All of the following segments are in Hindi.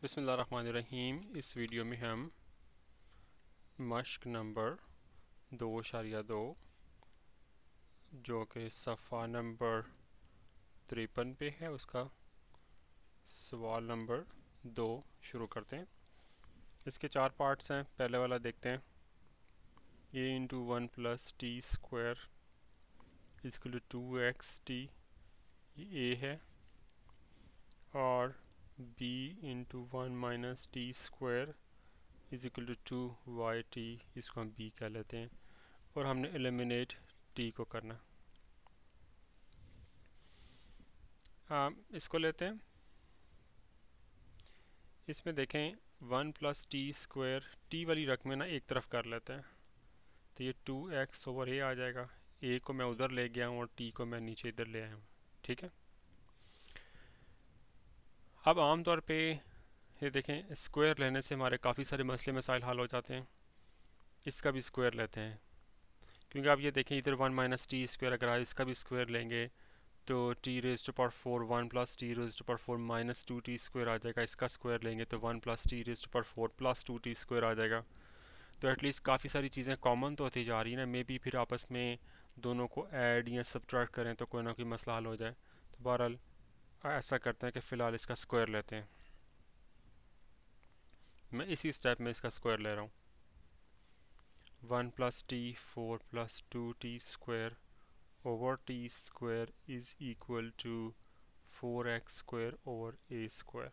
बिस्मिल्लाहिर्रहमानिर्रहीम। इस वीडियो में हम मश्क नंबर 2.2 जो कि सफ़ा नंबर 53 पे है उसका सवाल नंबर 2 शुरू करते हैं। इसके 4 पार्ट्स हैं। पहले वाला देखते हैं। a into 1 plus t square is equal to 2xt, ये a है। और b into 1 minus t square is equal to 2y t, इसको हम b कह लेते हैं। और हमने एलिमिनेट t को करना। इसको लेते हैं। इसमें देखें 1 प्लस टी स्क्वायर, टी वाली रकम ना एक तरफ कर लेते हैं, तो ये 2x ओवर a आ जाएगा। a को मैं उधर ले गया हूँ और t को मैं नीचे इधर ले आया हूँ। ठीक है। अब आम तौर पे ये देखें, स्क्वायर लेने से हमारे काफ़ी सारे मसले मसाइल हल हो जाते हैं। इसका भी स्क्वायर लेते हैं, क्योंकि आप ये देखें इधर 1 माइनस टी स्क्वायर अगर आप इसका भी स्क्वायर लेंगे तो t raise to power 4 1 plus t raise to power 4 minus 2t square आ जाएगा। इसका स्क्वायर लेंगे तो 1 plus t raise to power 4 plus 2t square आ जाएगा। तो एटलीस्ट काफ़ी सारी चीज़ें कॉमन तो होती जा रही हैं ना। मे बी फिर आपस में दोनों को ऐड या सब्ट्रैक्ट करें तो कोई ना कोई मसला हल हो जाए। तो बहरहाल ऐसा करते हैं कि फ़िलहाल इसका स्क्वायर लेते हैं। मैं इसी स्टेप में इसका स्क्वायर ले रहा हूँ। 1 plus t 4 plus 2t square over t square is equal to 4x square over a square.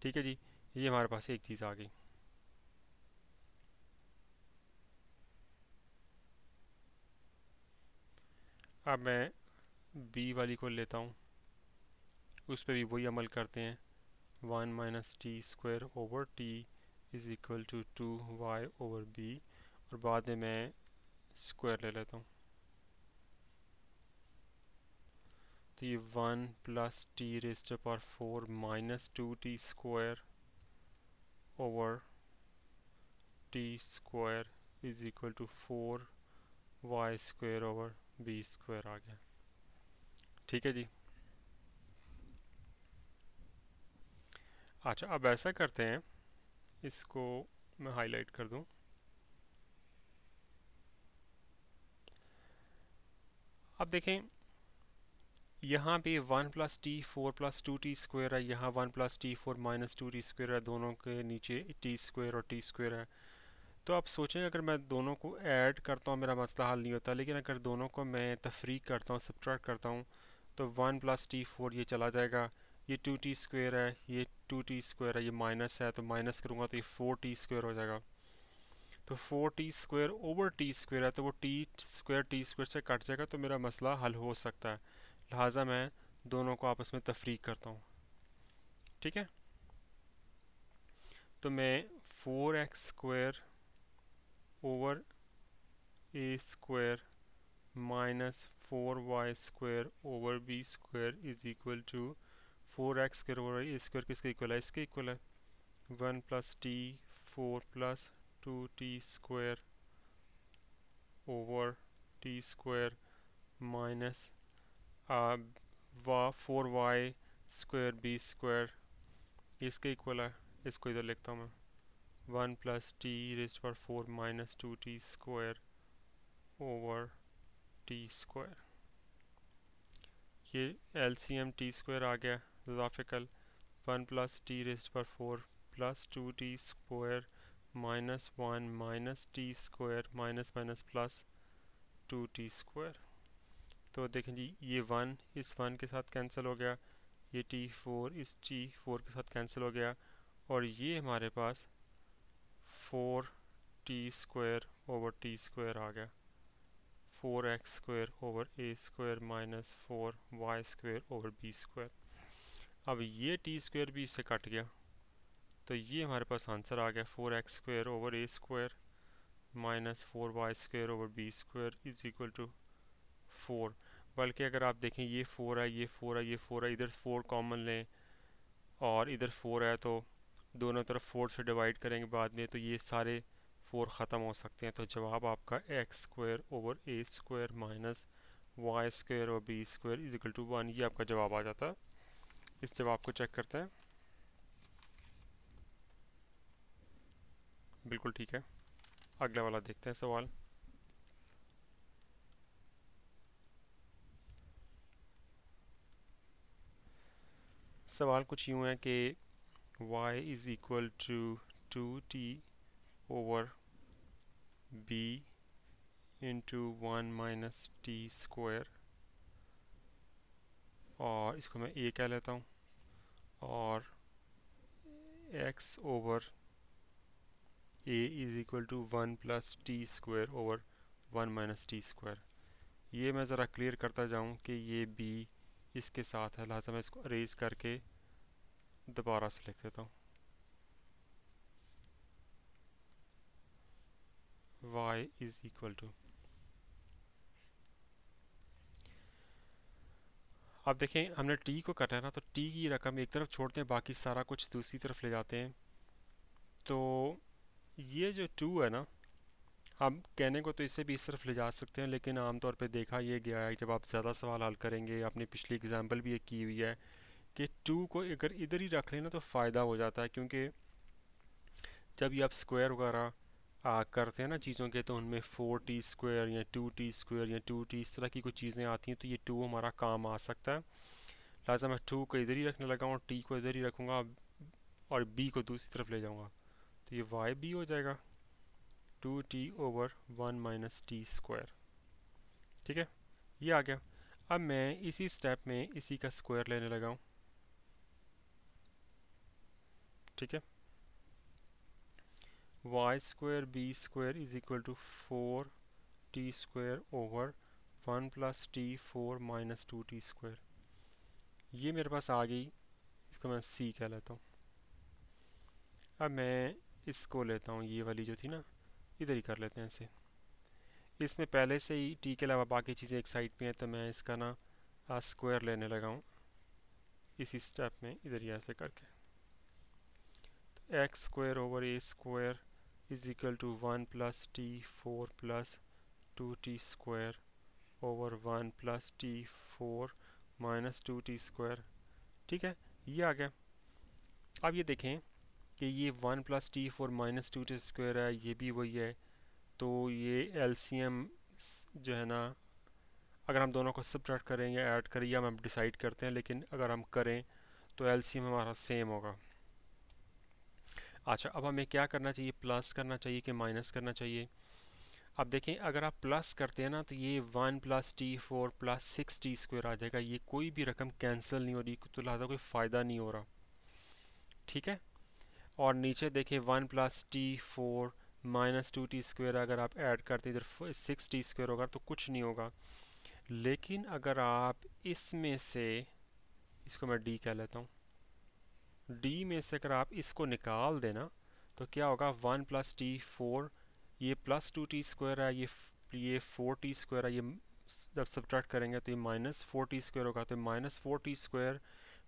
ठीक है जी, ये हमारे पास एक चीज़ आ गई। अब मैं b वाली को लेता हूँ, उस पर भी वही अमल करते हैं। 1 minus t square over t is equal to 2y over b, और बाद में मैं स्क्वायर ले लेता हूँ। तो ये 1 plus t raise to power 4 minus 2t square over t square is equal to 4y square over b square आ गया। ठीक है जी। अच्छा, अब ऐसा करते हैं, इसको मैं हाईलाइट कर दूं। अब देखें यहाँ पे 1 plus t 4 plus 2t square है, यहाँ 1 plus t 4 minus 2t square है, दोनों के नीचे t स्क्वायर और t स्क्वायर है। तो आप सोचें अगर मैं दोनों को ऐड करता हूँ मेरा मसला हल नहीं होता, लेकिन अगर दोनों को मैं तफरीक करता हूँ, सब्ट्रैक्ट करता हूँ, तो 1 प्लस टी 4 ये चला जाएगा। ये 2t स्क्वायर है, ये 2t स्क्वायर है, ये माइनस है, तो माइनस करूँगा तो ये 4t स्क्वायर हो जाएगा। तो 4t square over t square है, तो वो t स्क्वायर से कट जाएगा, तो मेरा मसला हल हो सकता है। लिहाजा मैं दोनों को आपस में तफरीक करता हूँ। ठीक है। तो मैं 4x square over a square minus 4y square over b square is equal to 4x square over a square किसके इक्वल है? इसके इक्वल है। 1 plus t 4 plus 2t square over t square minus 4y square b square इसके इक्वल है। इसको इधर लिखता हूँ मैं, 1 plus t raise to power 4 minus 2t square over t square. ये LCM t स्क्वायर आ गया ज़ाफ़िकल। 1 plus t raise to power 4 plus 2t square minus 1 minus t square minus minus plus 2t square. तो देखें जी, ये 1 इस 1 के साथ कैंसिल हो गया, ये t4 इस t4 के साथ कैंसिल हो गया, और ये हमारे पास 4t square over t square आ गया। 4x square over a square minus 4y square over b square. अब ये t स्क्वायर भी इससे कट गया, तो ये हमारे पास आंसर आ गया 4x square over a square minus 4y square over b square is equal to 4। बल्कि अगर आप देखें ये 4 है, ये 4 है, ये 4 है, इधर 4 कॉमन लें और इधर 4 है, तो दोनों तरफ 4 से डिवाइड करेंगे बाद में, तो ये सारे 4 ख़त्म हो सकते हैं। तो जवाब आपका x square over a square minus y square और b square is equal to 1, ये आपका जवाब आ जाता है। इस जवाब को चेक करते हैं। बिल्कुल ठीक है। अगला वाला देखते हैं सवाल। सवाल कुछ यूँ है कि y is equal to 2t over b into 1 minus t square, और इसको मैं a कह लेता हूँ, और x over a is equal to 1 plus t square over 1 minus t square. ये मैं ज़रा क्लियर करता जाऊँ कि ये b इसके साथ है, लिहाजा मैं इसको अरेज करके दोबारा से लिख देता हूँ। y इज़ इक्वल टू, अब देखें हमने t को काटा है ना, तो t की रकम एक तरफ छोड़ते हैं, बाकी सारा कुछ दूसरी तरफ ले जाते हैं। तो ये जो 2 है ना, हम कहने को तो इससे भी इस तरफ ले जा सकते हैं, लेकिन आमतौर पे देखा ये गया है जब आप ज़्यादा सवाल हल करेंगे, अपनी पिछली एग्जांपल भी एक की हुई है कि 2 को अगर इधर ही रख लेना तो फ़ायदा हो जाता है, क्योंकि जब ये आप स्क्वायर वगैरह करते हैं ना चीज़ों के, तो उनमें 4t स्क्वायर या 2t स्क्वायर या 2t इस तरह की कुछ चीज़ें आती हैं, तो ये 2 हमारा काम आ सकता है। लिहाजा मैं 2 को इधर ही रखने लगा और t को इधर ही रखूँगा और b को दूसरी तरफ ले जाऊँगा, तो ये y b हो जाएगा 2t over 1 minus t square. ठीक है, ये आ गया। अब मैं इसी स्टेप में इसी का स्क्वायर लेने लगा हूँ। ठीक है, y square b square is equal to 4t square over 1 plus t 4 minus 2t square. ये मेरे पास आ गई, इसको मैं c कह लेता हूँ। अब मैं इसको लेता हूँ, ये वाली जो थी ना, इधर ही कर लेते हैं इसे। इसमें पहले से ही t के अलावा बाकी चीज़ें एक साइड पे हैं, तो मैं इसका ना स्क्वायर लेने लगा हूँ इसी स्टेप में, इधर ही ऐसे करके। X square over a square is equal to 1 plus t 4 plus 2t square over 1 plus t 4 minus 2t square. ठीक है, ये आ गया। अब ये देखें कि ये 1 plus t 4 minus 2t square है, ये भी वही है, तो ये एलसीएम जो है ना, अगर हम दोनों को सब्ट्रैक्ट करें या ऐड करें या हम डिसाइड करते हैं, लेकिन अगर हम करें तो एलसीएम हमारा सेम होगा। अच्छा, अब हमें क्या करना चाहिए, प्लस करना चाहिए कि माइनस करना चाहिए? अब देखें, अगर आप प्लस करते हैं ना, तो ये 1 plus t 4 plus 6t square आ जाएगा, ये कोई भी रकम कैंसिल नहीं हो रही, तो लिहाजा कोई फ़ायदा नहीं हो रहा। ठीक है, और नीचे देखें 1 plus t 4 minus 2t square, अगर आप ऐड करते इधर 6t स्क्वायर होगा तो कुछ नहीं होगा। लेकिन अगर आप इसमें से, इसको मैं d कह लेता हूँ, d में से अगर आप इसको निकाल देना तो क्या होगा, 1 प्लस टी 4, ये प्लस 2t स्क्वायर है, ये 4t स्क्वायर है, ये जब सब्ट्रैक्ट करेंगे तो ये माइनस 4t स्क्वायर होगा, तो minus 4t square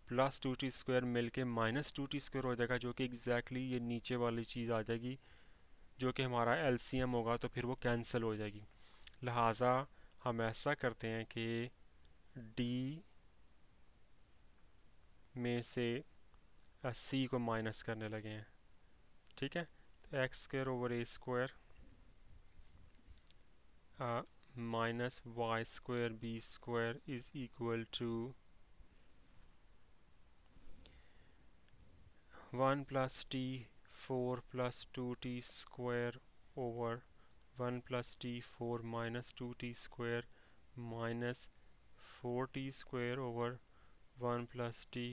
plus 2t square मिलके माइनस 2t स्क्वायर हो जाएगा, जो कि एग्जैक्टली ये नीचे वाली चीज़ आ जाएगी, जो कि हमारा एलसीएम होगा, तो फिर वो कैंसिल हो जाएगी। लिहाजा हम ऐसा करते हैं कि d में से c को माइनस करने लगे हैं। ठीक है, तो x square over a square minus y square b square is equal to 1 plus t 4 plus 2t square over 1 plus t 4 minus 2t square minus 4t square over 1 plus t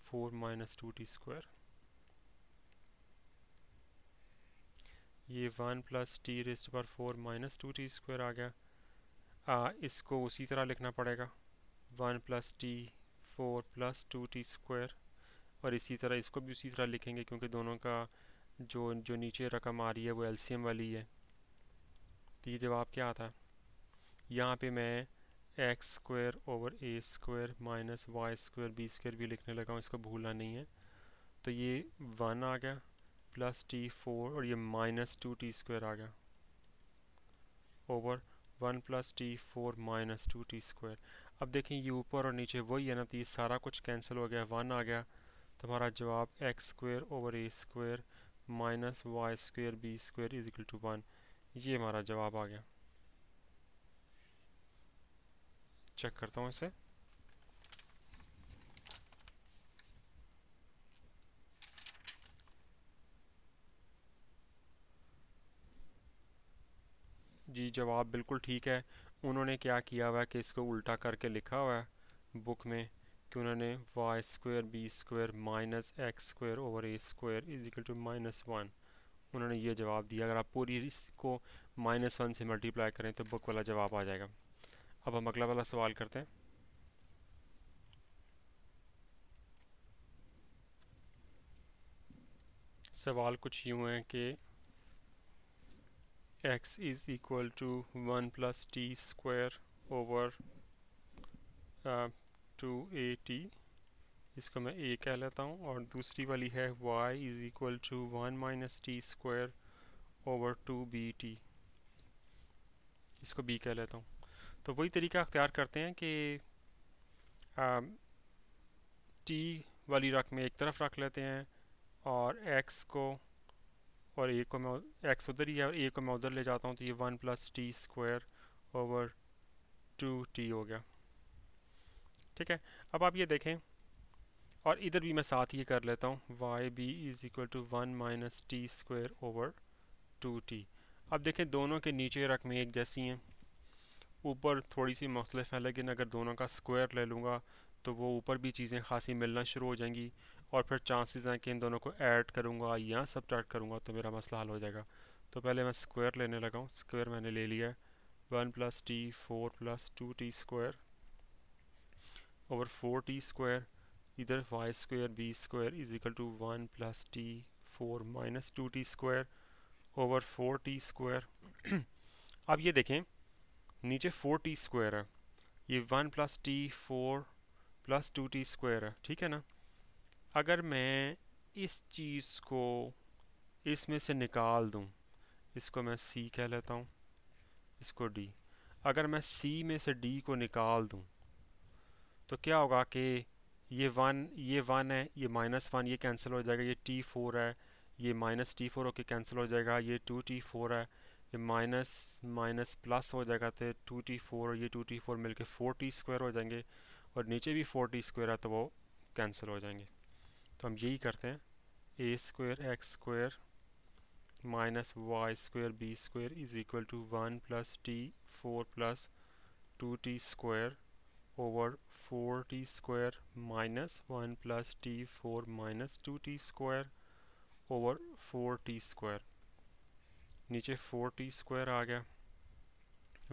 4 minus 2t square. ये 1 plus t raised to power 4 minus 2t square आ गया। इसको उसी तरह लिखना पड़ेगा, 1 plus t 4 plus 2t square, और इसी तरह इसको भी उसी तरह लिखेंगे, क्योंकि दोनों का जो जो नीचे रकम आ रही है वो एलसीएम वाली है। तो ये जवाब क्या आता है, यहाँ पे मैं x square over a square minus y square b square भी लिखने लगा हूँ, इसको भूलना नहीं है। तो ये 1 आ गया प्लस टी 4 और ये माइनस 2t स्क्वायर आ गया over 1 plus t 4 minus 2t square. अब देखें ये ऊपर और नीचे वही है ना, तो ये सारा कुछ कैंसिल हो गया, 1 आ गया, तो हमारा जवाब x square over a square minus y square b square is equal to 1। ये हमारा जवाब आ गया। चेक करता हूँ इसे। जी जवाब बिल्कुल ठीक है। उन्होंने क्या किया हुआ है कि इसको उल्टा करके लिखा हुआ है बुक में कि उन्होंने y square b square minus x square over a square is equal to -1। उन्होंने ये जवाब दिया। अगर आप पूरी इसको -1 से मल्टीप्लाई करें तो बुक वाला जवाब आ जाएगा। अब हम अगला वाला सवाल करते हैं। सवाल कुछ यूँ है कि x is equal to 1 plus t square over 2at, इसको मैं a कह लेता हूँ, और दूसरी वाली है y is equal to 1 minus t square over 2bt, इसको b कह लेता हूँ। तो वही तरीका अख्तियार करते हैं कि t वाली रकम एक तरफ रख लेते हैं और x को और a को मैं x उधर ही है और a को मैं उधर ले जाता हूँ, तो ये 1 plus t square over 2t हो गया। ठीक है। अब आप ये देखें, और इधर भी मैं साथ ये कर लेता हूँ, y b is equal to 1 minus t square over 2t। अब देखें दोनों के नीचे रकमें एक जैसी हैं, ऊपर थोड़ी सी मुख्तलिफ है, लेकिन अगर दोनों का स्क्वायर ले लूँगा तो वो ऊपर भी चीज़ें खासी मिलना शुरू हो जाएंगी, और फिर चांसेस हैं कि इन दोनों को ऐड करूँगा या सबट्रैक्ट करूँगा तो मेरा मसला हल हो जाएगा। तो पहले मैं स्क्वायर लेने लगा हूँ। स्क्वायर मैंने ले लिया है, 1 plus t 4 plus 2t square over 4t square, इधर y square b square is equal to 1 plus t 4 minus 2t square over 4t square. अब ये देखें नीचे 4t स्क्वायर है, ये 1 plus t 4 plus 2t square है, ठीक है ना। अगर मैं इस चीज़ को इसमें से निकाल दूं, इसको मैं c कह लेता हूँ, इसको d। अगर मैं c में से d को निकाल दूं तो क्या होगा कि ये 1 है, ये -1 ये कैंसिल हो जाएगा, ये t4 है, ये -t4 होके कैंसिल हो जाएगा, ये 2t4 है, ये माइनस माइनस प्लस हो जाएगा, तो 2t4 और ये 2t4 मिलके 4t स्क्वायर हो जाएंगे, और नीचे भी 4t स्क्वायर है तो वो कैंसिल हो जाएंगे। तो हम यही करते हैं, a square x square minus y square b square is equal to 1 plus t 4 plus 2t square over 4t square minus 1 plus t 4 minus 2t square over 4t square. नीचे 4t स्क्वायर आ गया,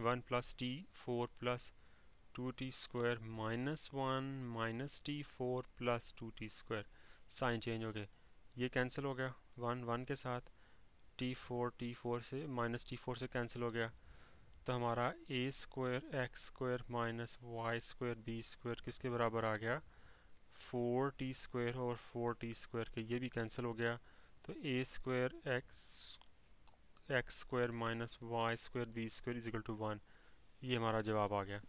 1 plus t 4 plus 2t square minus 1 minus t 4 plus 2t square. Sign change हो गए, ये कैंसिल हो गया 1 1 के साथ, t4 से माइनस t4 से कैंसिल हो गया। तो हमारा a square x square minus y square b square किसके बराबर आ गया, 4t स्क्वायर और 4t स्क्वायर के, ये भी कैंसिल हो गया। तो a square x square minus y square b square is equal to 1, ये हमारा जवाब आ गया।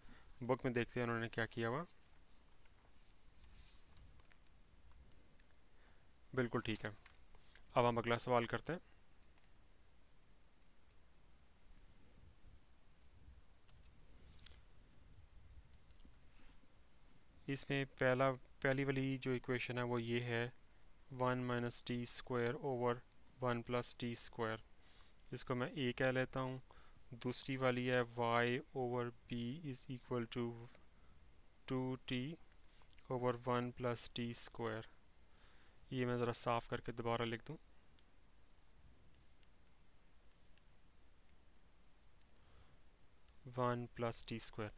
बुक में देखते हैं उन्होंने क्या किया हुआ। बिल्कुल ठीक है। अब हम अगला सवाल करते हैं। इसमें पहली वाली जो इक्वेशन है वो ये है, 1 minus t square over 1 plus t square, इसको मैं ए कह लेता हूँ। दूसरी वाली है y over b is equal to 2t over 1 plus t square. ये मैं ज़रा साफ़ करके दोबारा लिख दूँ, 1 प्लस टी स्क्वायर।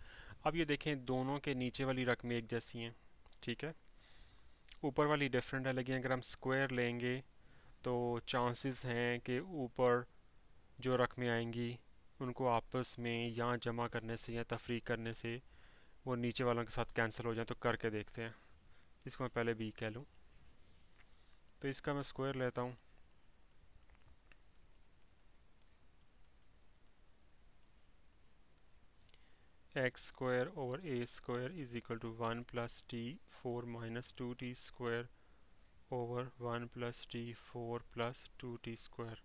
अब ये देखें दोनों के नीचे वाली रकमें एक जैसी हैं, ठीक है, ऊपर वाली डिफरेंट है, लेकिन अगर हम स्क्वायर लेंगे तो चांसेस हैं कि ऊपर जो रकमें आएंगी उनको आपस में या जमा करने से या तफरीक करने से वो नीचे वालों के साथ कैंसिल हो जाए। तो करके देखते हैं, इसको मैं पहले b कह लूँ, तो इसका मैं स्क्वायर लेता हूँ, x square over a square is equal to 1 plus t 4 minus 2t square over 1 plus t 4 plus 2t²।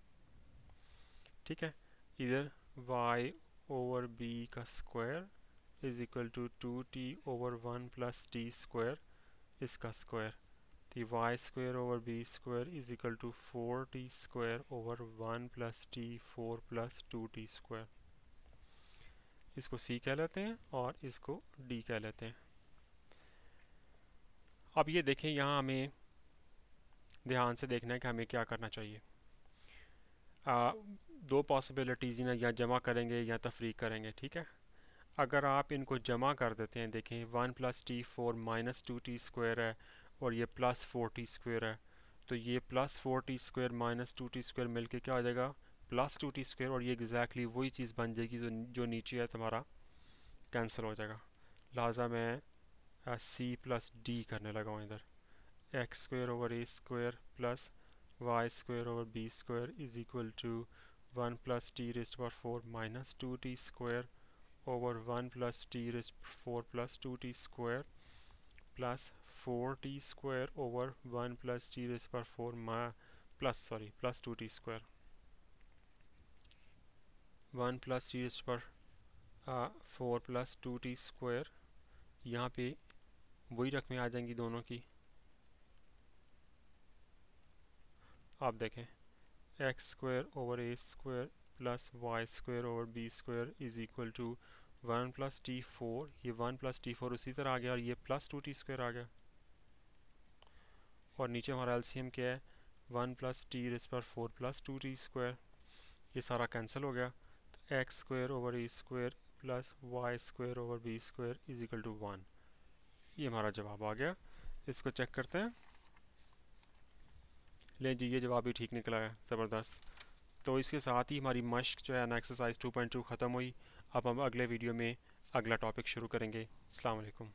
ठीक है, इधर y ओवर b का square is equal to 2t over 1 plus t² इसका स्क्वायर। तो y square over b square is equal to 4t² over 1 plus t 4 plus 2t²। इसको c कह लेते हैं और इसको d कह लेते हैं। अब ये देखें, यहाँ हमें ध्यान से देखना है कि हमें क्या करना चाहिए। दो पॉसिबिलिटीज़ या जमा करेंगे या तफरीक करेंगे। ठीक है, अगर आप इनको जमा कर देते हैं, देखें 1 प्लस टी 4 माइनस 2t² है और ये प्लस 4t² है, तो ये प्लस 4t² माइनस 2t² मिलके क्या हो जाएगा, प्लस 2t², और ये एग्जैक्टली वही चीज़ बन जाएगी जो नीचे है तुम्हारा कैंसिल हो जाएगा। लिहाजा मैं c प्लस d करने लगा हूँ इधर। x² over a² plus y² over b² is equal to 1 plus t raised to power 4 minus 2t² over 1 plus t raised to power 4 plus 2t² plus 4t² over 1 plus t raised to power 4 plus 2t²। 1 plus t raised to power 4 plus 2t², यहाँ पे वही रकमें आ जाएंगी दोनों की। आप देखें x² over a² plus y² over b² is equal to 1 plus t 4, ये 1 प्लस टी 4 उसी तरह आ गया और ये प्लस 2t² आ गया, और नीचे हमारा एलसीएम क्या है, 1 plus t raised to power 4 plus 2t²। ये सारा कैंसिल हो गया, तो x² over a² plus y² over b² is equal to 1। ये हमारा जवाब आ गया। इसको चेक करते हैं। ले जी, ये जवाब भी ठीक निकला है, ज़बरदस्त। तो इसके साथ ही हमारी मश्क जो है ना, एक्सरसाइज 2.2 ख़त्म हुई। अब हम अगले वीडियो में अगला टॉपिक शुरू करेंगे। अस्सलाम वालेकुम।